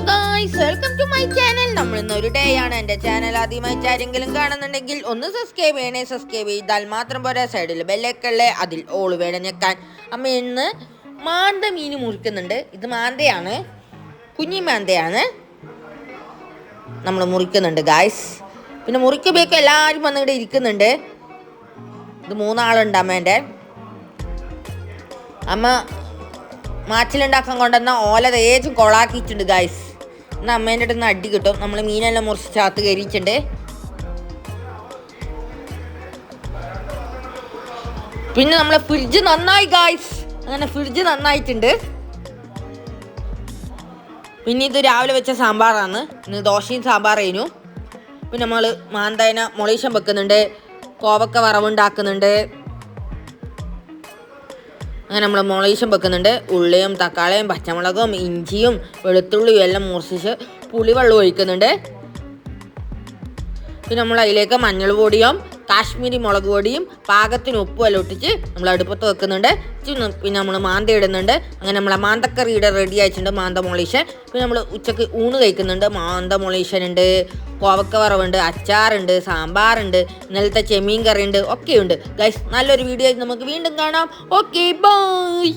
Guys, welcome to my channel. നമ്മൾ ഇന്നൊരു day ആണ്. എൻ്റെ ചാനൽ ആദ്യമായിട്ട് ആരെങ്കിലും കാണുന്നുണ്ടെങ്കിൽ ഒന്ന് സബ്സ്ക്രൈബ് ചെയ്യണേ. സബ്സ്ക്രൈബ് ചെയ്താൽ മാത്രം പോരാ, സൈഡിൽ ബെല്ലൊക്കെ അതിൽ ഓൾ വേണം ഞെക്കാൻ. അമ്മ ഇന്ന് മാന്ത മീൻ മുറിക്കുന്നുണ്ട്. ഇത് മാന്തയാണ്, കുഞ്ഞി മാന്തയാണ് നമ്മൾ മുറിക്കുന്നുണ്ട് ഗായ്സ്. പിന്നെ മുറിക്കുമ്പോഴേക്കും എല്ലാവരും വന്നിവിടെ ഇരിക്കുന്നുണ്ട്. ഇത് 3 ആളുണ്ട് അമ്മേൻ്റെ. അമ്മ മാച്ചിലുണ്ടാക്കാൻ കൊണ്ടുവന്ന ഓല തേച്ചും കൊളാക്കിയിട്ടുണ്ട് ഗായ്സ്. എന്നാൽ അമ്മേൻ്റെ അടുത്ത് നിന്ന് അടി കിട്ടും. നമ്മൾ മീനെല്ലാം മുറിച്ച് ചാത്ത് കയറിയിട്ടുണ്ട്. പിന്നെ നമ്മളെ ഫ്രിഡ്ജ് നന്നായി ഗായ്സ്. അങ്ങനെ ഫ്രിഡ്ജ് നന്നായിട്ടുണ്ട്. പിന്നെ ഇത് രാവിലെ വെച്ച സാമ്പാറാണ്. ഇന്ന് ദോശയും സാമ്പാറായിരുന്നു. പിന്നെ നമ്മൾ മാന്തേന മുളീശം വെക്കുന്നുണ്ട്, കോവക്ക വറവുണ്ടാക്കുന്നുണ്ട്. അങ്ങനെ നമ്മൾ മുളീശം വെക്കുന്നുണ്ട്. ഉള്ളിയും തക്കാളിയും പച്ചമുളകും ഇഞ്ചിയും വെളുത്തുള്ളിയും എല്ലാം മുറിച്ച് പുളിവെള്ളം ഒഴിക്കുന്നുണ്ട്. പിന്നെ നമ്മൾ അതിലേക്ക് മഞ്ഞൾ പൊടിയും കാശ്മീരി മുളക് പൊടിയും പാകത്തിന് ഉപ്പും എല്ലാം ഇട്ടിച്ച് നമ്മൾ അടുപ്പത്ത് വെക്കുന്നുണ്ട്. പിന്നെ നമ്മൾ മാന്ത ഇടുന്നുണ്ട്. അങ്ങനെ നമ്മളെ മാന്തക്കറിയുടെ റെഡി ആയിട്ടുണ്ട്, മാന്ത മുളീശൻ. പിന്നെ നമ്മൾ ഉച്ചക്ക് ഊണ് കഴിക്കുന്നുണ്ട്. മാന്ത മുളീശനുണ്ട്, കോവക്ക വറവുണ്ട്, അച്ചാറുണ്ട്, സാമ്പാറുണ്ട്, ഇന്നലത്തെ ചെമ്മീൻ കറി ഉണ്ട്, ഒക്കെയുണ്ട് ഗൈസ്. നല്ലൊരു വീഡിയോ ആയിട്ട് നമുക്ക് വീണ്ടും കാണാം. Okay, by.